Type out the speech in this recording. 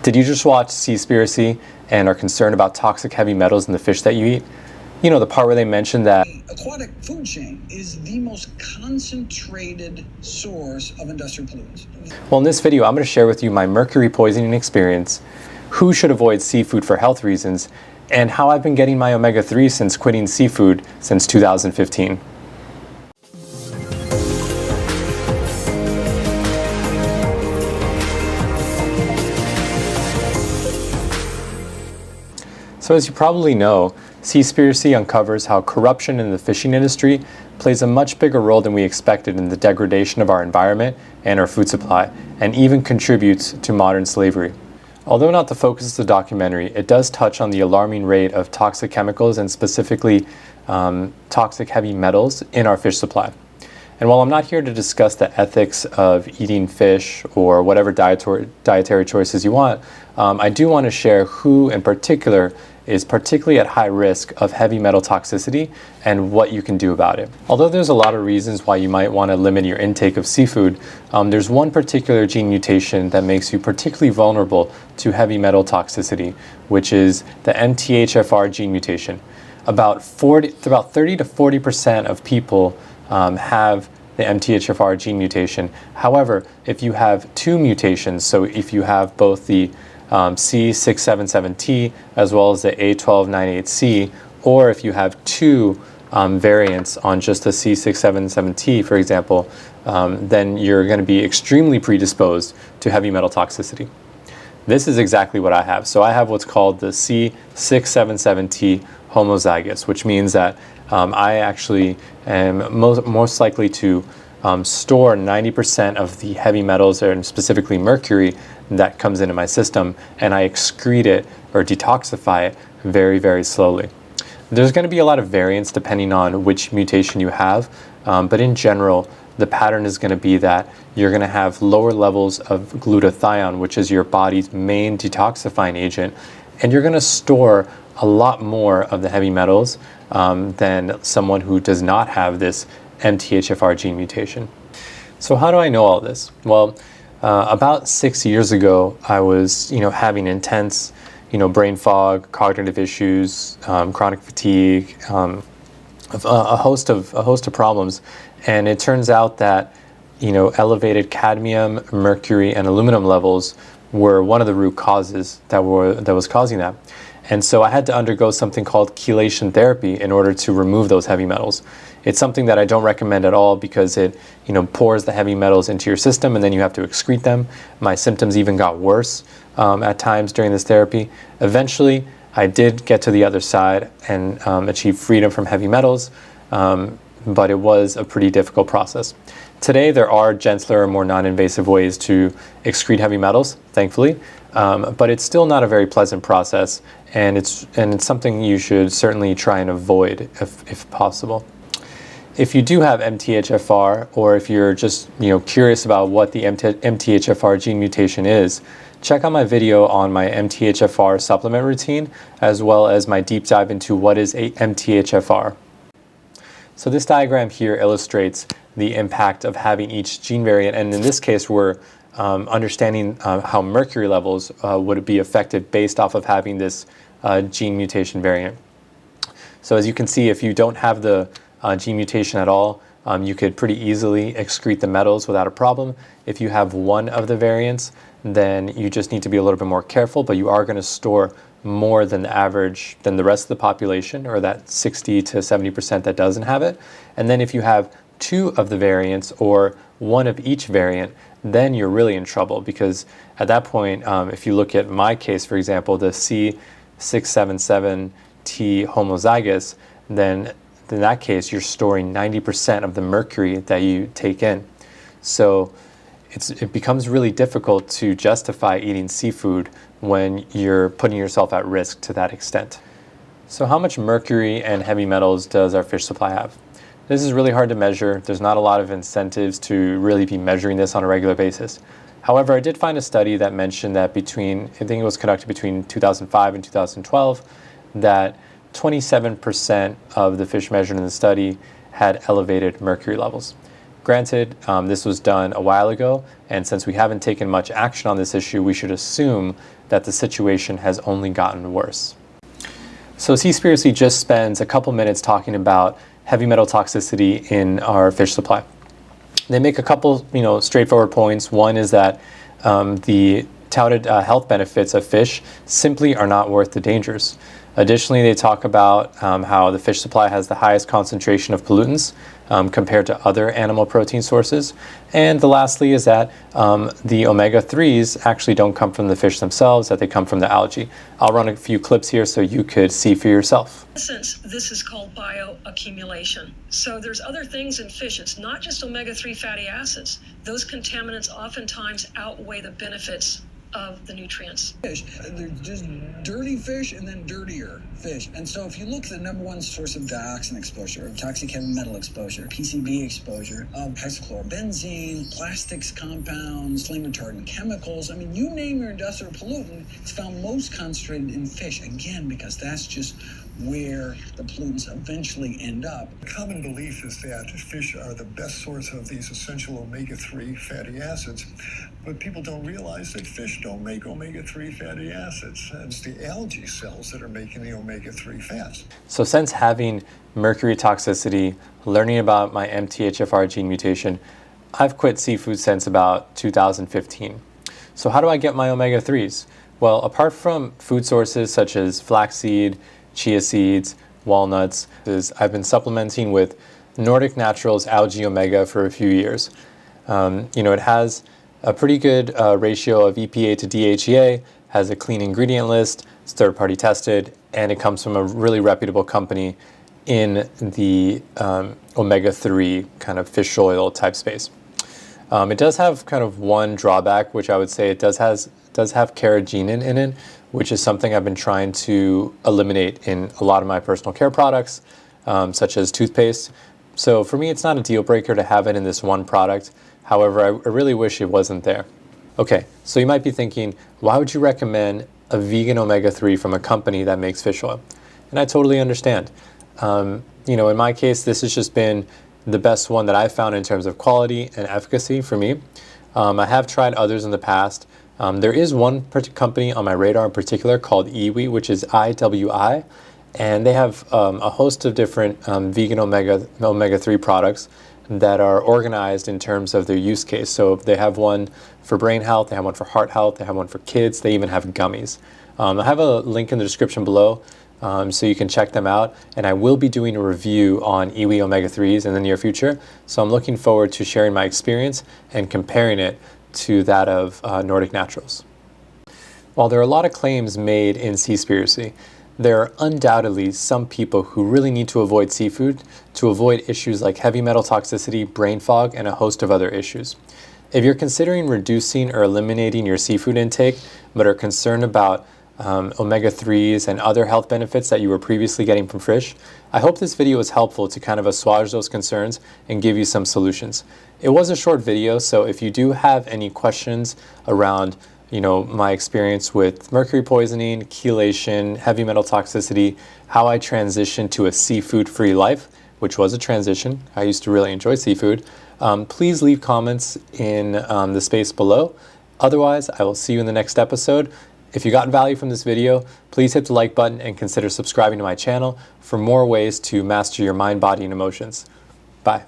Did you just watch Seaspiracy and are concerned about toxic heavy metals in the fish that you eat? You know, the part where they mentioned that the aquatic food chain is the most concentrated source of industrial pollutants. Well, in this video, I'm going to share with you my mercury poisoning experience, who should avoid seafood for health reasons, and how I've been getting my omega-3 since quitting seafood since 2015. So as you probably know, Seaspiracy uncovers how corruption in the fishing industry plays a much bigger role than we expected in the degradation of our environment and our food supply, and even contributes to modern slavery. Although not the focus of the documentary, it does touch on the alarming rate of toxic chemicals and specifically toxic heavy metals in our fish supply. And while I'm not here to discuss the ethics of eating fish or whatever dietary choices you want, I do want to share who in particular is particularly at high risk of heavy metal toxicity and what you can do about it. Although there's a lot of reasons why you might want to limit your intake of seafood, there's one particular gene mutation that makes you particularly vulnerable to heavy metal toxicity, which is the MTHFR gene mutation. About 30 to 40% of people have the MTHFR gene mutation. However, if you have two mutations, so if you have both the C677T as well as the A1298C, or if you have two variants on just the C677T, for example, then you're going to be extremely predisposed to heavy metal toxicity. This is exactly what I have. So I have what's called the C677T homozygous, which means that I actually am most likely to store 90% of the heavy metals, and specifically mercury, that comes into my system, and I excrete it or detoxify it very, very slowly. There's going to be a lot of variance depending on which mutation you have, but in general, the pattern is going to be that you're going to have lower levels of glutathione, which is your body's main detoxifying agent, and you're going to store a lot more of the heavy metals than someone who does not have this MTHFR gene mutation. So how do I know all this? Well, about 6 years ago, I was, having intense, brain fog, cognitive issues, chronic fatigue, a host of problems, and it turns out that, elevated cadmium, mercury, and aluminum levels were one of the root causes that was causing that. And so I had to undergo something called chelation therapy in order to remove those heavy metals. It's something that I don't recommend at all because it, pours the heavy metals into your system and then you have to excrete them. My symptoms even got worse at times during this therapy. Eventually, I did get to the other side and achieve freedom from heavy metals, but it was a pretty difficult process. Today, there are gentler, more non-invasive ways to excrete heavy metals, thankfully, but it's still not a very pleasant process, and it's something you should certainly try and avoid if possible. If you do have MTHFR, or if you're just curious about what the MTHFR gene mutation is, check out my video on my MTHFR supplement routine, as well as my deep dive into what is a MTHFR. So this diagram here illustrates the impact of having each gene variant, and in this case we're understanding how mercury levels would be affected based off of having this gene mutation variant. So as you can see, if you don't have the gene mutation at all, you could pretty easily excrete the metals without a problem. If you have one of the variants, then you just need to be a little bit more careful, but you are going to store more than the average, than the rest of the population, or that 60 to 70% that doesn't have it. And then if you have two of the variants or one of each variant, then you're really in trouble, because at that point, if you look at my case, for example, the C677T homozygous, then in that case, you're storing 90% of the mercury that you take in. So it becomes really difficult to justify eating seafood when you're putting yourself at risk to that extent. So how much mercury and heavy metals does our fish supply have? This is really hard to measure. There's not a lot of incentives to really be measuring this on a regular basis. However, I did find a study that mentioned that I think it was conducted between 2005 and 2012, that 27% of the fish measured in the study had elevated mercury levels. Granted, this was done a while ago, and since we haven't taken much action on this issue, we should assume that the situation has only gotten worse. So Seaspiracy just spends a couple minutes talking about heavy metal toxicity in our fish supply. They make a couple, straightforward points. One is that the touted health benefits of fish simply are not worth the dangers. Additionally, they talk about how the fish supply has the highest concentration of pollutants compared to other animal protein sources. And the lastly is that the omega-3s actually don't come from the fish themselves, that they come from the algae. I'll run a few clips here so you could see for yourself. In essence, this is called bioaccumulation. So there's other things in fish. It's not just omega-3 fatty acids. Those contaminants oftentimes outweigh the benefits of the nutrients. Fish, they're just dirty fish and then dirtier fish. And so if you look at the number one source of dioxin exposure, of toxic heavy metal exposure, PCB exposure, of hexachlorobenzene, plastics compounds, flame retardant chemicals, I mean, you name your industrial pollutant, it's found most concentrated in fish. Again, because that's just where the pollutants eventually end up. The common belief is that fish are the best source of these essential omega-3 fatty acids, but people don't realize that fish don't make omega-3 fatty acids. It's the algae cells that are making the omega-3 fats. So since having mercury toxicity, learning about my MTHFR gene mutation, I've quit seafood since about 2015. So how do I get my omega-3s? Well, apart from food sources such as flaxseed, chia seeds, walnuts, I've been supplementing with Nordic Naturals Algae Omega for a few years. It has a pretty good ratio of EPA to DHEA, has a clean ingredient list, it's third-party tested, and it comes from a really reputable company in the omega-3 kind of fish oil type space. It does have kind of one drawback, which I would say it does have carrageenan in it, which is something I've been trying to eliminate in a lot of my personal care products, such as toothpaste. So for me, it's not a deal breaker to have it in this one product. However, I really wish it wasn't there. Okay, so you might be thinking, why would you recommend a vegan omega-3 from a company that makes fish oil? And I totally understand. In my case, this has just been the best one that I've found in terms of quality and efficacy for me. I have tried others in the past. There is one company on my radar in particular called IWI, which is IWI, and they have a host of different vegan omega-3 products that are organized in terms of their use case. So they have one for brain health, they have one for heart health, they have one for kids, they even have gummies. I have a link in the description below so you can check them out, and I will be doing a review on IWI omega-3s in the near future, so I'm looking forward to sharing my experience and comparing it to that of Nordic Naturals. While there are a lot of claims made in Seaspiracy, there are undoubtedly some people who really need to avoid seafood to avoid issues like heavy metal toxicity, brain fog, and a host of other issues. If you're considering reducing or eliminating your seafood intake, but are concerned about omega-3s and other health benefits that you were previously getting from fish, I hope this video was helpful to kind of assuage those concerns and give you some solutions. It was a short video, so if you do have any questions around my experience with mercury poisoning, chelation, heavy metal toxicity, how I transitioned to a seafood-free life, which was a transition. I used to really enjoy seafood. Please leave comments in the space below. Otherwise, I will see you in the next episode. If you got value from this video, please hit the like button and consider subscribing to my channel for more ways to master your mind, body, and emotions. Bye.